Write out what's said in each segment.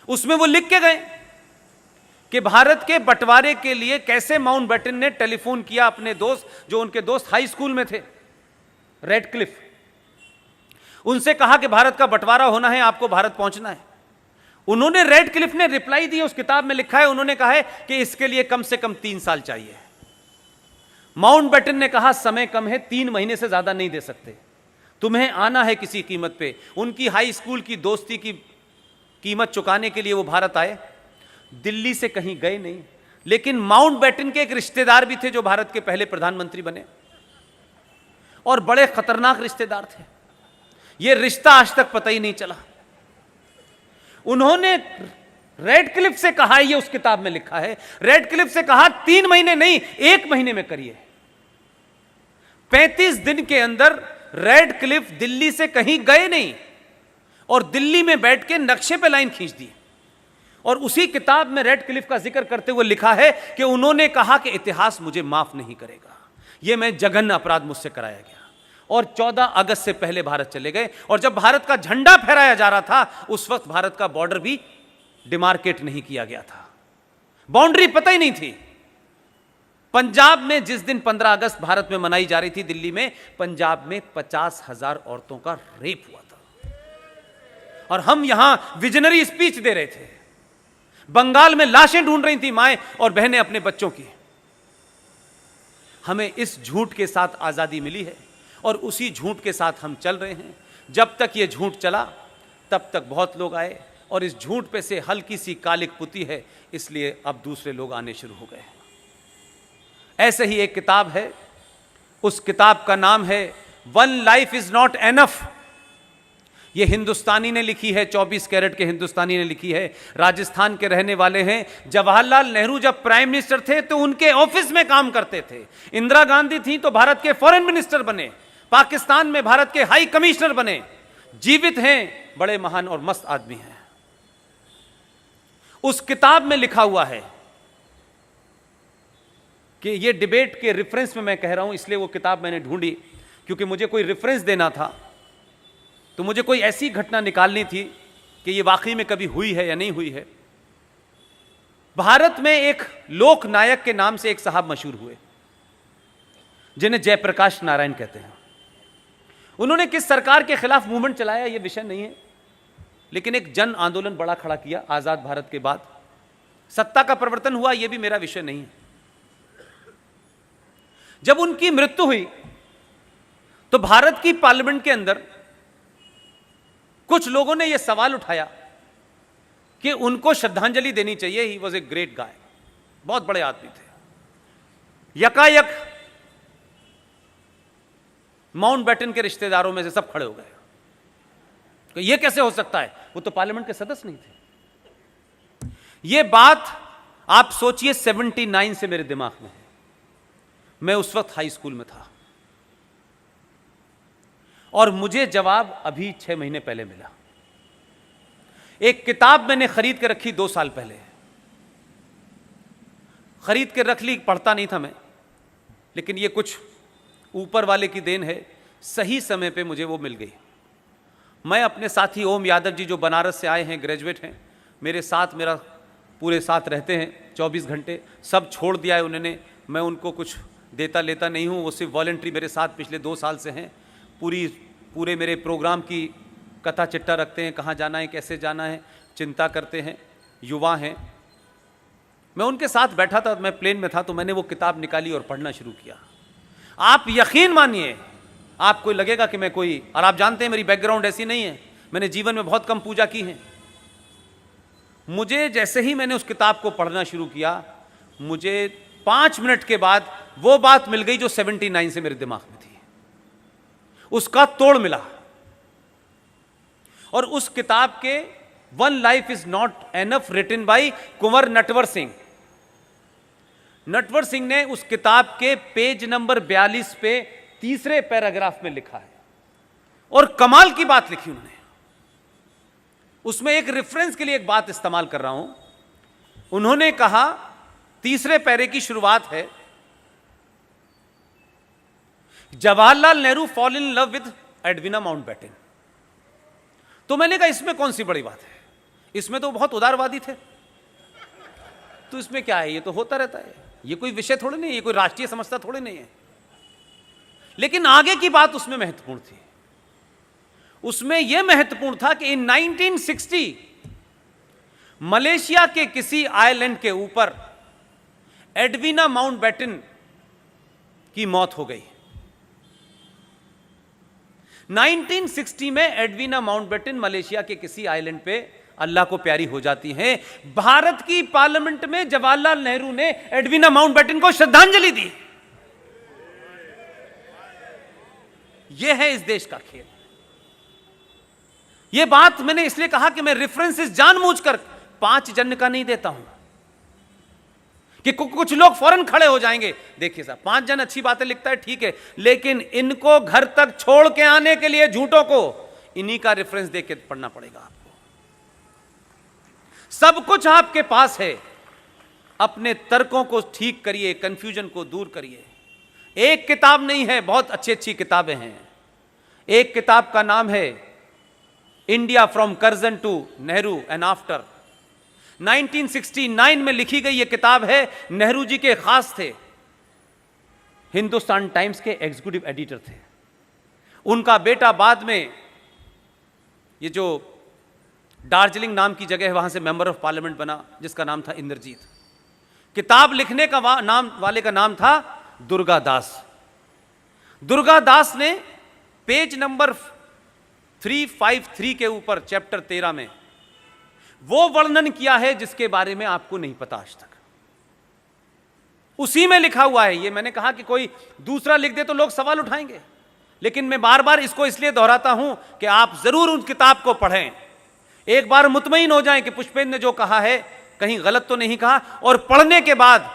उसमें वो लिख के गए कि भारत के बंटवारे के लिए कैसे माउंटबेटन ने टेलीफोन किया अपने दोस्त, जो उनके दोस्त हाई स्कूल में थे, रेडक्लिफ, उनसे कहा कि भारत का बंटवारा होना है, आपको भारत पहुंचना है। उन्होंने, रेडक्लिफ ने रिप्लाई दी, उस किताब में लिखा है, उन्होंने कहा है कि इसके लिए कम से कम 3 साल चाहिए। माउंटबेटन ने कहा समय कम है, 3 महीने से ज्यादा नहीं दे सकते, तुम्हें आना है किसी कीमत पे। उनकी हाई स्कूल की दोस्ती की कीमत चुकाने के लिए वो भारत आए, दिल्ली से कहीं गए नहीं। लेकिन माउंटबेटन के एक रिश्तेदार भी थे जो भारत के पहले प्रधानमंत्री बने, और बड़े खतरनाक रिश्तेदार थे। यह रिश्ता आज तक पता ही नहीं चला। उन्होंने रेडक्लिफ से कहा, यह उस किताब में लिखा है, रेडक्लिफ से कहा 3 महीने नहीं, 1 महीने में करिए। 35 दिन के अंदर रेडक्लिफ दिल्ली से कहीं गए नहीं और दिल्ली में बैठ के नक्शे पे लाइन खींच दी। और उसी किताब में रेडक्लिफ का जिक्र करते हुए लिखा है कि उन्होंने कहा कि इतिहास मुझे माफ नहीं करेगा, यह मैं जघन्य अपराध मुझसे कराया गया। और 14 अगस्त से पहले भारत चले गए। और जब भारत का झंडा फहराया जा रहा था, उस वक्त भारत का बॉर्डर भी डिमार्केट नहीं किया गया था, बाउंड्री पता ही नहीं थी। पंजाब में जिस दिन 15 अगस्त भारत में मनाई जा रही थी, दिल्ली में, पंजाब में 50,000 औरतों का रेप हुआ था, और हम यहां विजनरी स्पीच दे रहे थे। बंगाल में लाशें ढूंढ रही थी माएं और बहनें अपने बच्चों की। हमें इस झूठ के साथ आजादी मिली है और उसी झूठ के साथ हम चल रहे हैं। जब तक ये झूठ चला तब तक बहुत लोग आए, और इस झूठ पे से हल्की सी कालिक पुती है, इसलिए अब दूसरे लोग आने शुरू हो गए। ऐसे ही एक किताब है, उस किताब का नाम है one life is not enough. ये हिंदुस्तानी ने लिखी है, 24 कैरेट के हिंदुस्तानी ने लिखी है, राजस्थान के रहने वाले हैं। जवाहरलाल नेहरू जब प्राइम मिनिस्टर थे तो उनके ऑफिस में काम करते थे। इंदिरा गांधी थी तो भारत के फॉरेन मिनिस्टर बने, पाकिस्तान में भारत के हाई कमिश्नर बने, जीवित हैं, बड़े महान और मस्त आदमी हैं। उस किताब में लिखा हुआ है कि ये डिबेट के रेफरेंस में मैं कह रहा हूं, इसलिए वो किताब मैंने ढूंढी, क्योंकि मुझे कोई रेफरेंस देना था, तो मुझे कोई ऐसी घटना निकालनी थी कि ये वाकई में कभी हुई है या नहीं हुई है। भारत में एक लोक नायक के नाम से एक साहब मशहूर हुए, जिन्हें जयप्रकाश नारायण कहते हैं। उन्होंने किस सरकार के खिलाफ मूवमेंट चलाया ये विषय नहीं है, लेकिन एक जन आंदोलन बड़ा खड़ा किया आजाद भारत के बाद। सत्ता का परिवर्तन हुआ, यह भी मेरा विषय नहीं है। जब उनकी मृत्यु हुई तो भारत की पार्लियामेंट के अंदर कुछ लोगों ने यह सवाल उठाया कि उनको श्रद्धांजलि देनी चाहिए, he was a great guy, बहुत बड़े आदमी थे। यकायक माउंटबेटन के रिश्तेदारों में से सब खड़े हो गए कि यह कैसे हो सकता है, वो तो पार्लियामेंट के सदस्य नहीं थे। यह बात आप सोचिए 79 से मेरे दिमाग में है। मैं उस वक्त हाई स्कूल में था और मुझे जवाब अभी 6 महीने पहले मिला। एक किताब मैंने खरीद के रखी 2 साल पहले, खरीद के रख ली, पढ़ता नहीं था मैं, लेकिन ये कुछ ऊपर वाले की देन है, सही समय पे मुझे वो मिल गई। मैं अपने साथी ओम यादव जी जो बनारस से आए हैं, ग्रेजुएट हैं, मेरे साथ, मेरा पूरे साथ रहते हैं 24 घंटे, सब छोड़ दिया है उन्होंने। मैं उनको कुछ देता लेता नहीं हूँ, वो सिर्फ वॉलंटरी मेरे साथ पिछले 2 साल से हैं। पूरे मेरे प्रोग्राम की कथा चिट्ठा रखते हैं, कहाँ जाना है, कैसे जाना है, चिंता करते हैं, युवा हैं। मैं उनके साथ बैठा था, मैं प्लेन में था, तो मैंने वो किताब निकाली और पढ़ना शुरू किया। आप यकीन मानिए, आपको लगेगा कि मैं कोई, और आप जानते हैं मेरी बैकग्राउंड ऐसी नहीं है, मैंने जीवन में बहुत कम पूजा की है। मुझे जैसे ही मैंने उस किताब को पढ़ना शुरू किया, मुझे 5 मिनट के बाद वो बात मिल गई जो 79 से मेरे दिमाग में थी, उसका तोड़ मिला। और उस किताब के one life is not enough, written by Kunwar Natwar Singh. Natwar Singh ने उस किताब के पेज नंबर 42 पे तीसरे पैराग्राफ में लिखा है, और कमाल की बात लिखी उन्होंने। उसमें एक रेफरेंस के लिए एक बात इस्तेमाल कर रहा हूं। उन्होंने कहा, तीसरे पैरे की शुरुआत है, Jawaharlal Nehru fall in love with Edwina Mountbatten. तो मैंने कहा इसमें कौन सी बड़ी बात है, इसमें तो बहुत उदारवादी थे, तो इसमें क्या है, ये तो होता रहता है, ये कोई विषय थोड़ी नहीं है, ये कोई राष्ट्रीय समस्या थोड़ी नहीं है। लेकिन आगे की बात उसमें महत्वपूर्ण थी। उसमें यह महत्वपूर्ण था कि इन 1960 मलेशिया के किसी आइलैंड के ऊपर एडवीना माउंटबेटन की मौत हो गई। 1960 में एडवीना माउंटबेटन मलेशिया के किसी आइलैंड पे अल्लाह को प्यारी हो जाती हैं। भारत की पार्लियामेंट में जवाहरलाल नेहरू ने एडवीना माउंटबेटन को श्रद्धांजलि दी। यह है इस देश का खेल। यह बात मैंने इसलिए कहा कि मैं रेफरेंसेस जानबूझकर 5 जन का नहीं देता हूं कि कुछ लोग फौरन खड़े हो जाएंगे। देखिए साहब, 5 जन अच्छी बातें लिखता है, ठीक है, लेकिन इनको घर तक छोड़ के आने के लिए झूठों को इन्हीं का रेफरेंस देख के पढ़ना पड़ेगा आपको। सब कुछ आपके पास है, अपने तर्कों को ठीक करिए, कंफ्यूजन को दूर करिए। एक किताब नहीं है, बहुत अच्छी अच्छी किताबें हैं। एक किताब का नाम है India from Curzon to Nehru and after. 1969 में लिखी गई यह किताब है। नेहरू जी के खास थे, हिंदुस्तान टाइम्स के एग्जीक्यूटिव एडिटर थे। उनका बेटा बाद में ये जो दार्जिलिंग नाम की जगह है वहां से मेंबर ऑफ पार्लियामेंट बना, जिसका नाम था इंद्रजीत। किताब लिखने का नाम वाले का नाम था दुर्गा दास। दुर्गा दास ने पेज नंबर 353 के ऊपर चैप्टर 13 में वो वर्णन किया है जिसके बारे में आपको नहीं पता आज तक। उसी में लिखा हुआ है। ये मैंने कहा कि कोई दूसरा लिख दे तो लोग सवाल उठाएंगे, लेकिन मैं बार बार इसको इसलिए दोहराता हूं कि आप जरूर उस किताब को पढ़ें, एक बार मुतमईन हो जाएं कि पुष्पेंद्र ने जो कहा है कहीं गलत तो नहीं कहा, और पढ़ने के बाद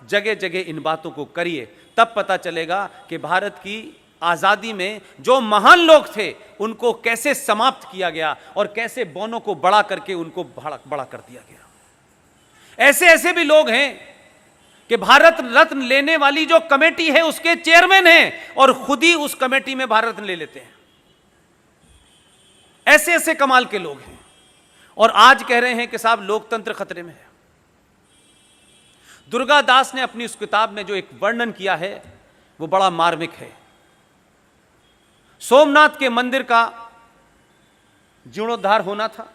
जगह जगह इन बातों को करिए। तब पता चलेगा कि भारत की आजादी में जो महान लोग थे उनको कैसे समाप्त किया गया और कैसे बौनों को बड़ा करके उनको बड़ा कर दिया गया। ऐसे ऐसे भी लोग हैं कि भारत रत्न लेने वाली जो कमेटी है उसके चेयरमैन हैं और खुद ही उस कमेटी में भारत रत्न ले लेते हैं। ऐसे ऐसे कमाल के लोग हैं और आज कह रहे हैं कि साहब लोकतंत्र खतरे में है। दुर्गा दास ने अपनी उस किताब में जो एक वर्णन किया है वो बड़ा मार्मिक है। सोमनाथ के मंदिर का जीर्णोद्धार होना था।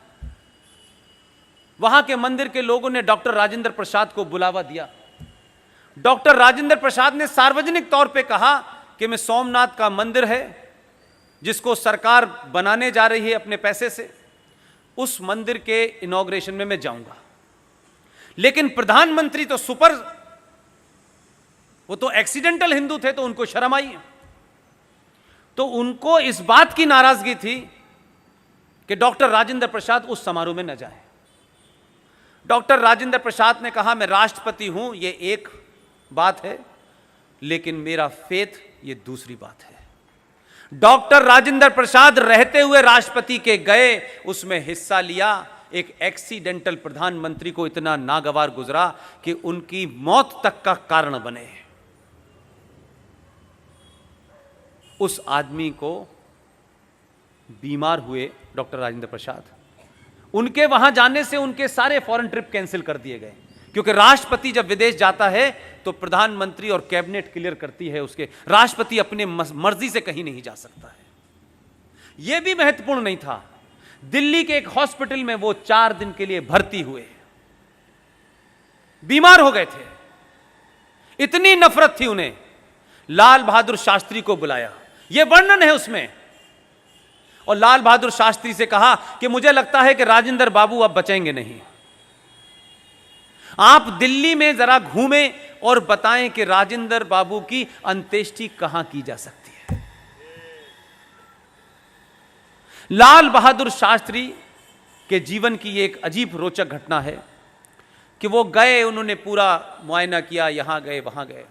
वहां के मंदिर के लोगों ने डॉक्टर राजेंद्र प्रसाद को बुलावा दिया। डॉक्टर राजेंद्र प्रसाद ने सार्वजनिक तौर पे कहा कि मैं सोमनाथ का मंदिर है जिसको सरकार बनाने जा रही है अपने पैसे से, उस मंदिर के इनॉग्रेशन में मैं जाऊंगा। लेकिन प्रधानमंत्री तो वो तो एक्सीडेंटल हिंदू थे, तो उनको शर्म आई। तो उनको इस बात की नाराजगी थी कि डॉक्टर राजेंद्र प्रसाद उस समारोह में न जाए। डॉक्टर राजेंद्र प्रसाद ने कहा मैं राष्ट्रपति हूं, ये एक बात है, लेकिन मेरा फेथ ये दूसरी बात है। डॉक्टर राजेंद्र प्रसाद रहते हुए राष्ट्रपति के गए, उसमें हिस्सा लिया। एक एक्सीडेंटल प्रधानमंत्री को इतना नागवार गुजरा कि उनकी मौत तक का कारण बने। उस आदमी को बीमार हुए डॉक्टर राजेंद्र प्रसाद। उनके वहां जाने से उनके सारे फॉरेन ट्रिप कैंसिल कर दिए गए, क्योंकि राष्ट्रपति जब विदेश जाता है तो प्रधानमंत्री और कैबिनेट क्लियर करती है उसके। राष्ट्रपति अपने मर्जी से कहीं नहीं जा सकता है। यह भी महत्वपूर्ण नहीं था। दिल्ली के एक हॉस्पिटल में वो 4 दिन के लिए भर्ती हुए, बीमार हो गए थे। इतनी नफरत थी उन्हें। लाल बहादुर शास्त्री को बुलाया, यह वर्णन है उसमें, और लाल बहादुर शास्त्री से कहा कि मुझे लगता है कि राजेंद्र बाबू अब बचेंगे नहीं। आप दिल्ली में जरा घूमें और बताएं कि राजेंद्र बाबू की अंत्येष्टि कहां की जा सकती है। लाल बहादुर शास्त्री के जीवन की एक अजीब रोचक घटना है कि वो गए, उन्होंने पूरा मुआयना किया, यहां गए वहां गए,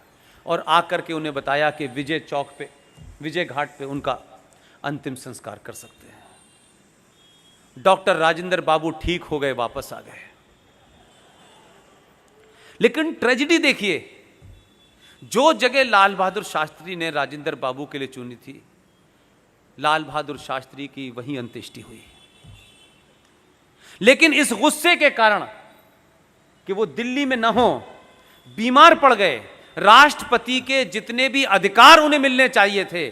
और आकर के उन्हें बताया कि विजय चौक पे, विजय घाट पे उनका अंतिम संस्कार कर सकते हैं। डॉक्टर राजेंद्र बाबू ठीक हो गए, वापस आ गए। लेकिन ट्रेजेडी देखिए, जो जगह लाल बहादुर शास्त्री ने राजेंद्र बाबू के लिए चुनी थी, लाल बहादुर शास्त्री की वहीं अंत्येष्टि हुई। लेकिन इस गुस्से के कारण कि वो दिल्ली में न हो, बीमार पड़ गए, राष्ट्रपति के जितने भी अधिकार उन्हें मिलने चाहिए थे